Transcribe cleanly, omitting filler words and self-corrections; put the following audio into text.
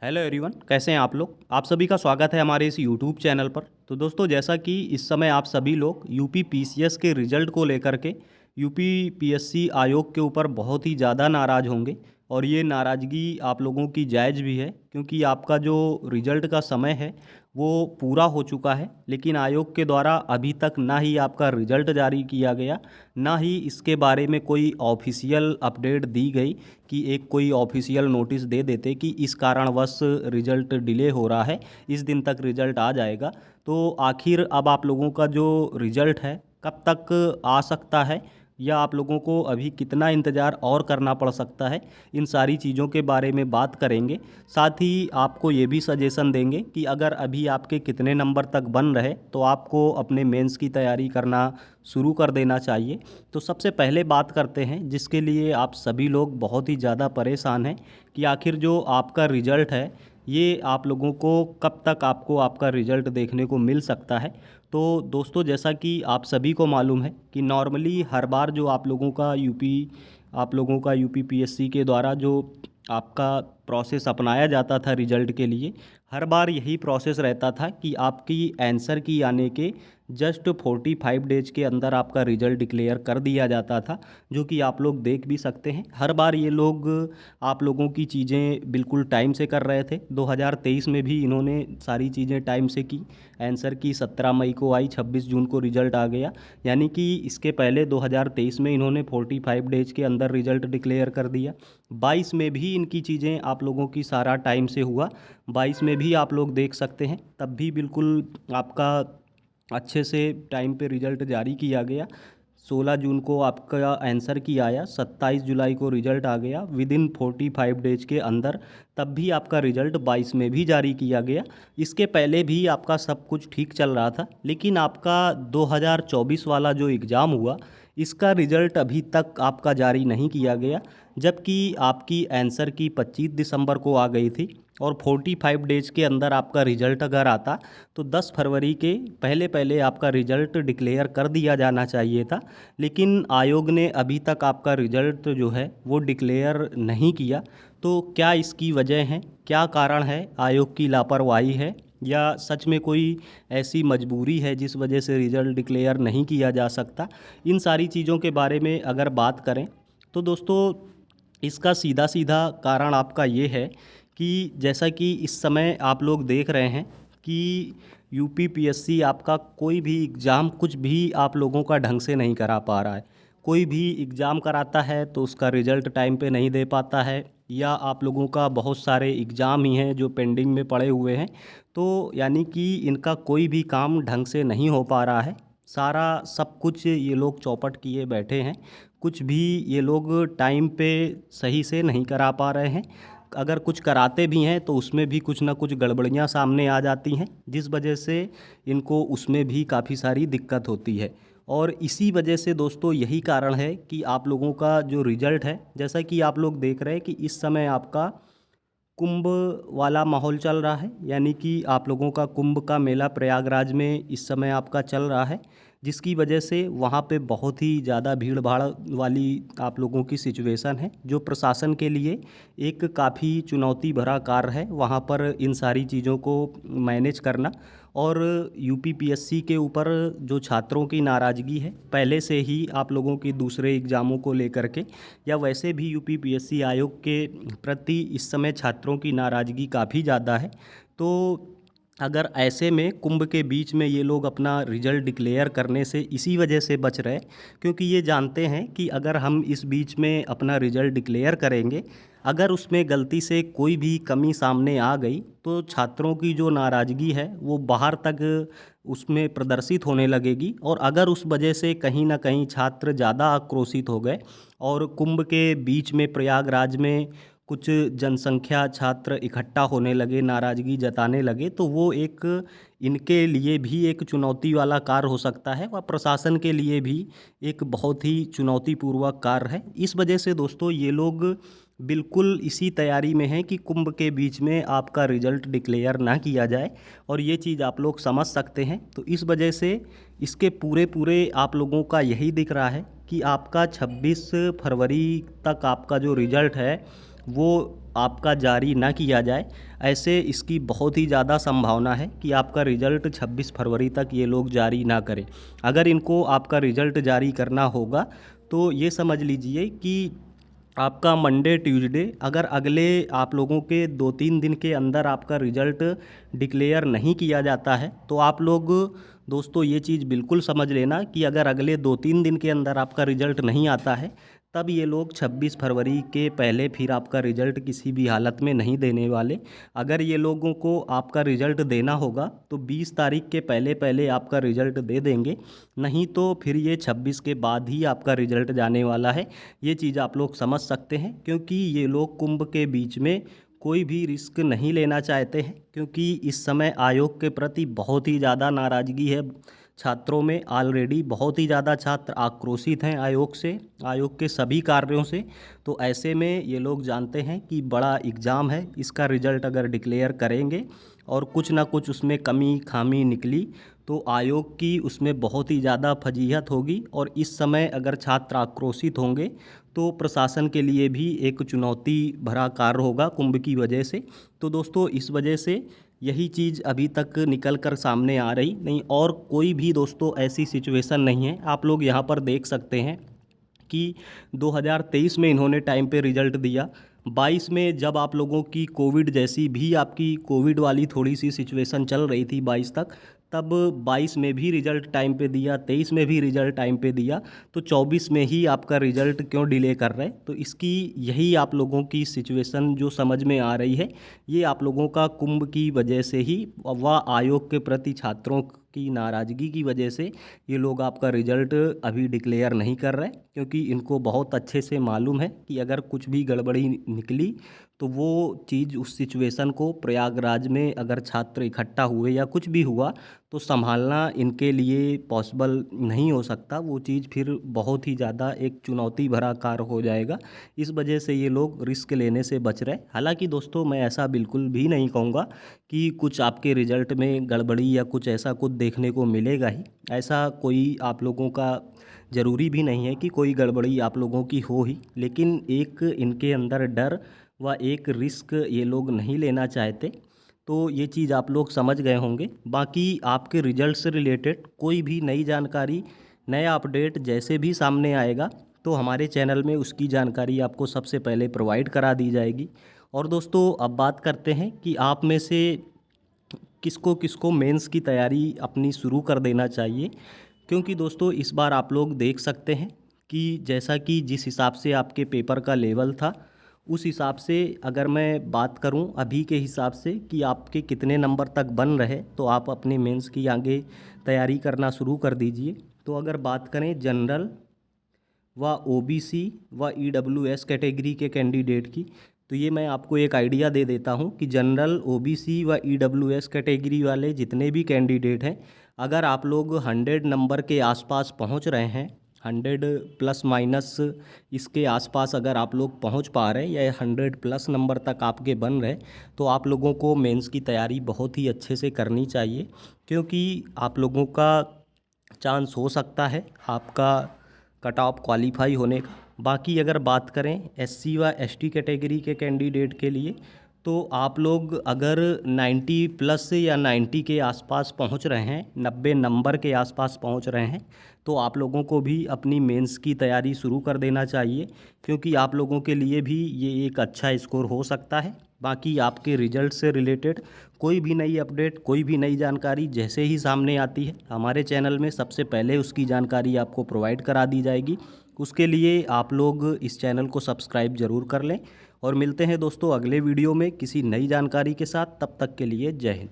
Hello everyone, कैसे हैं आप लोग। आप सभी का स्वागत है हमारे इस यूट्यूब चैनल पर। तो दोस्तों, जैसा कि इस समय आप सभी लोग यूपी पीसीएस के रिजल्ट को लेकर के यूपी पीएससी आयोग के ऊपर बहुत ही ज़्यादा नाराज़ होंगे। और ये नाराज़गी आप लोगों की जायज़ भी है, क्योंकि आपका जो रिजल्ट का समय है वो पूरा हो चुका है, लेकिन आयोग के द्वारा अभी तक ना ही आपका रिजल्ट जारी किया गया, ना ही इसके बारे में कोई ऑफिशियल अपडेट दी गई कि एक कोई ऑफिशियल नोटिस दे देते कि इस कारणवश रिजल्ट डिले हो रहा है, इस दिन तक रिजल्ट आ जाएगा। तो आखिर अब आप लोगों का जो रिजल्ट है कब तक आ सकता है, या आप लोगों को अभी कितना इंतज़ार और करना पड़ सकता है, इन सारी चीज़ों के बारे में बात करेंगे। साथ ही आपको ये भी सजेशन देंगे कि अगर अभी आपके कितने नंबर तक बन रहे तो आपको अपने मेंस की तैयारी करना शुरू कर देना चाहिए। तो सबसे पहले बात करते हैं जिसके लिए आप सभी लोग बहुत ही ज़्यादा परेशान हैं कि आखिर जो आपका रिज़ल्ट है ये आप लोगों को कब तक आपको आपका रिज़ल्ट देखने को मिल सकता है। तो दोस्तों, जैसा कि आप सभी को मालूम है कि नॉर्मली हर बार जो आप लोगों का यूपी पीएससी के द्वारा जो आपका प्रोसेस अपनाया जाता था रिजल्ट के लिए, हर बार यही प्रोसेस रहता था कि आपकी आंसर की आने के जस्ट 45 डेज के अंदर आपका रिजल्ट डिक्लेयर कर दिया जाता था, जो कि आप लोग देख भी सकते हैं। हर बार ये लोग आप लोगों की चीज़ें बिल्कुल टाइम से कर रहे थे। 2023 में भी इन्होंने सारी चीज़ें टाइम से की। आंसर की 17 मई को आई, 26 जून को रिजल्ट आ गया। यानी कि इसके पहले 2023 में इन्होंने 45 डेज के अंदर रिजल्ट डिक्लेयर कर दिया। 22 में भी इनकी चीज़ें आप लोगों की सारा टाइम से हुआ। 22 में भी आप लोग देख सकते हैं, तब भी बिल्कुल आपका अच्छे से टाइम पे रिजल्ट जारी किया गया। 16 जून को आपका आंसर की आया, 27 जुलाई को रिजल्ट आ गया विद इन 45 डेज के अंदर। तब भी आपका रिजल्ट 22 में भी जारी किया गया। इसके पहले भी आपका सब कुछ ठीक चल रहा था, लेकिन आपका 2024 वाला जो एग्ज़ाम हुआ इसका रिजल्ट अभी तक आपका जारी नहीं किया गया, जबकि आपकी आंसर की 25 दिसंबर को आ गई थी और 45 डेज के अंदर आपका रिजल्ट अगर आता तो 10 फरवरी के पहले पहले आपका रिजल्ट डिक्लेयर कर दिया जाना चाहिए था। लेकिन आयोग ने अभी तक आपका रिजल्ट जो है वो डिक्लेयर नहीं किया। तो क्या इसकी वजह है, क्या कारण है, आयोग की लापरवाही है या सच में कोई ऐसी मजबूरी है जिस वजह से रिजल्ट डिक्लेयर नहीं किया जा सकता। इन सारी चीज़ों के बारे में अगर बात करें तो दोस्तों, इसका सीधा सीधा कारण आपका ये है कि जैसा कि इस समय आप लोग देख रहे हैं कि यूपी पीएससी आपका कोई भी एग्ज़ाम कुछ भी आप लोगों का ढंग से नहीं करा पा रहा है। कोई भी एग्ज़ाम कराता है तो उसका रिज़ल्ट टाइम पे नहीं दे पाता है, या आप लोगों का बहुत सारे एग्ज़ाम ही हैं जो पेंडिंग में पड़े हुए हैं। तो यानी कि इनका कोई भी काम ढंग से नहीं हो पा रहा है। सारा सब कुछ ये लोग चौपट किए बैठे हैं। कुछ भी ये लोग टाइम पे सही से नहीं करा पा रहे हैं। अगर कुछ कराते भी हैं तो उसमें भी कुछ ना कुछ गड़बड़ियाँ सामने आ जाती हैं, जिस वजह से इनको उसमें भी काफ़ी सारी दिक्कत होती है। और इसी वजह से दोस्तों यही कारण है कि आप लोगों का जो रिज़ल्ट है, जैसा कि आप लोग देख रहे हैं कि इस समय आपका कुंभ वाला माहौल चल रहा है। यानी कि आप लोगों का कुंभ का मेला प्रयागराज में इस समय आपका चल रहा है, जिसकी वजह से वहाँ पे बहुत ही ज़्यादा भीड़ भाड़ वाली आप लोगों की सिचुएशन है, जो प्रशासन के लिए एक काफ़ी चुनौती भरा कार्य है वहाँ पर इन सारी चीज़ों को मैनेज करना। और यूपी पीएससी के ऊपर जो छात्रों की नाराज़गी है पहले से ही आप लोगों की दूसरे एग्ज़ामों को लेकर के, या वैसे भी यूपी पीएससी आयोग के प्रति इस समय छात्रों की नाराज़गी काफ़ी ज़्यादा है। तो अगर ऐसे में कुंभ के बीच में ये लोग अपना रिजल्ट डिक्लेयर करने से इसी वजह से बच रहे, क्योंकि ये जानते हैं कि अगर हम इस बीच में अपना रिजल्ट डिक्लेयर करेंगे, अगर उसमें गलती से कोई भी कमी सामने आ गई तो छात्रों की जो नाराज़गी है वो बाहर तक उसमें प्रदर्शित होने लगेगी। और अगर उस वजह से कहीं ना कहीं छात्र ज़्यादा आक्रोशित हो गए और कुंभ के बीच में प्रयागराज में कुछ जनसंख्या छात्र इकट्ठा होने लगे, नाराज़गी जताने लगे, तो वो एक इनके लिए भी एक चुनौती वाला कार्य हो सकता है और प्रशासन के लिए भी एक बहुत ही चुनौतीपूर्वक कार्य है। इस वजह से दोस्तों ये लोग बिल्कुल इसी तैयारी में हैं कि कुंभ के बीच में आपका रिज़ल्ट डिक्लेयर ना किया जाए, और ये चीज़ आप लोग समझ सकते हैं। तो इस वजह से इसके पूरे पूरे आप लोगों का यही दिख रहा है कि आपका 26 फरवरी तक आपका जो रिज़ल्ट है वो आपका जारी ना किया जाए। ऐसे इसकी बहुत ही ज़्यादा संभावना है कि आपका रिज़ल्ट 26 फरवरी तक ये लोग जारी ना करें। अगर इनको आपका रिज़ल्ट जारी करना होगा तो ये समझ लीजिए कि आपका मंडे ट्यूसडे, अगर अगले आप लोगों के 2-3 दिन के अंदर आपका रिज़ल्ट डिक्लेयर नहीं किया जाता है तो आप लोग दोस्तों ये चीज़ बिल्कुल समझ लेना कि अगर अगले 2-3 दिन के अंदर आपका रिज़ल्ट नहीं आता है तब ये लोग 26 फरवरी के पहले फिर आपका रिज़ल्ट किसी भी हालत में नहीं देने वाले। अगर ये लोगों को आपका रिज़ल्ट देना होगा तो 20 तारीख के पहले पहले आपका रिज़ल्ट दे देंगे, नहीं तो फिर ये 26 के बाद ही आपका रिज़ल्ट जाने वाला है। ये चीज़ आप लोग समझ सकते हैं, क्योंकि ये लोग कुंभ के बीच में कोई भी रिस्क नहीं लेना चाहते हैं, क्योंकि इस समय आयोग के प्रति बहुत ही ज़्यादा नाराज़गी है छात्रों में। ऑलरेडी बहुत ही ज़्यादा छात्र आक्रोशित हैं आयोग से, आयोग के सभी कार्यों से। तो ऐसे में ये लोग जानते हैं कि बड़ा एग्ज़ाम है, इसका रिज़ल्ट अगर डिक्लेयर करेंगे और कुछ ना कुछ उसमें कमी खामी निकली तो आयोग की उसमें बहुत ही ज़्यादा फजीहत होगी। और इस समय अगर छात्र आक्रोशित होंगे तो प्रशासन के लिए भी एक चुनौती भरा कार्य होगा कुंभ की वजह से। तो दोस्तों इस वजह से यही चीज़ अभी तक निकल कर सामने आ रही नहीं, और कोई भी दोस्तों ऐसी सिचुएशन नहीं है। आप लोग यहाँ पर देख सकते हैं कि 2023 में इन्होंने टाइम पे रिज़ल्ट दिया, 22 में जब आप लोगों की कोविड जैसी भी आपकी कोविड वाली थोड़ी सी सिचुएशन चल रही थी 22 तक, तब 22 में भी रिज़ल्ट टाइम पे दिया, 23 में भी रिज़ल्ट टाइम पे दिया, तो 24 में ही आपका रिज़ल्ट क्यों डिले कर रहे हैं? तो इसकी यही आप लोगों की सिचुएशन जो समझ में आ रही है, ये आप लोगों का कुंभ की वजह से ही व आयोग के प्रति छात्रों की नाराज़गी की वजह से ये लोग आपका रिज़ल्ट अभी डिक्लेयर नहीं कर रहे, क्योंकि इनको बहुत अच्छे से मालूम है कि अगर कुछ भी गड़बड़ी निकली तो वो चीज़ उस सिचुएशन को प्रयागराज में अगर छात्र इकट्ठा हुए या कुछ भी हुआ तो संभालना इनके लिए पॉसिबल नहीं हो सकता। वो चीज़ फिर बहुत ही ज़्यादा एक चुनौती भरा कार्य हो जाएगा। इस वजह से ये लोग रिस्क लेने से बच रहे। हालांकि दोस्तों मैं ऐसा बिल्कुल भी नहीं कहूँगा कि कुछ आपके रिज़ल्ट में गड़बड़ी या कुछ ऐसा कुछ देखने को मिलेगा ही। ऐसा कोई आप लोगों का ज़रूरी भी नहीं है कि कोई गड़बड़ी आप लोगों की हो ही, लेकिन एक इनके अंदर डर व एक रिस्क ये लोग नहीं लेना चाहते। तो ये चीज़ आप लोग समझ गए होंगे। बाकी आपके रिज़ल्ट से रिलेटेड कोई भी नई जानकारी, नया अपडेट जैसे भी सामने आएगा तो हमारे चैनल में उसकी जानकारी आपको सबसे पहले प्रोवाइड करा दी जाएगी। और दोस्तों अब बात करते हैं कि आप में से किसको किसको मेंस की तैयारी अपनी शुरू कर देना चाहिए। क्योंकि दोस्तों इस बार आप लोग देख सकते हैं कि जैसा कि जिस हिसाब से आपके पेपर का लेवल था, उस हिसाब से अगर मैं बात करूं अभी के हिसाब से कि आपके कितने नंबर तक बन रहे, तो आप अपने मेंस की आगे तैयारी करना शुरू कर दीजिए। तो अगर बात करें जनरल व ओबीसी व ईडब्ल्यूएस कैटेगरी के कैंडिडेट की, तो ये मैं आपको एक आइडिया दे देता हूँ कि जनरल, ओबीसी व ईडब्ल्यूएस कैटेगरी वाले जितने भी कैंडिडेट हैं, अगर आप लोग 100 नंबर के आसपास पहुँच रहे हैं, 100 प्लस माइनस इसके आसपास अगर आप लोग पहुँच पा रहे हैं या 100 प्लस नंबर तक आपके बन रहे, तो आप लोगों को मेंस की तैयारी बहुत ही अच्छे से करनी चाहिए। क्योंकि आप लोगों का चांस हो सकता है आपका कट ऑफ क्वालिफाई होने का। बाकी अगर बात करें एससी व एसटी कैटेगरी के कैंडिडेट के लिए, तो आप लोग अगर 90 प्लस या 90 के आसपास पहुंच रहे हैं, 90 नंबर के आसपास पहुंच रहे हैं, तो आप लोगों को भी अपनी मेंस की तैयारी शुरू कर देना चाहिए। क्योंकि आप लोगों के लिए भी ये एक अच्छा स्कोर हो सकता है। बाकी आपके रिजल्ट से रिलेटेड कोई भी नई अपडेट, कोई भी नई जानकारी जैसे ही सामने आती है, हमारे चैनल में सबसे पहले उसकी जानकारी आपको प्रोवाइड करा दी जाएगी। उसके लिए आप लोग इस चैनल को सब्सक्राइब ज़रूर कर लें। और मिलते हैं दोस्तों अगले वीडियो में किसी नई जानकारी के साथ। तब तक के लिए जय हिंद।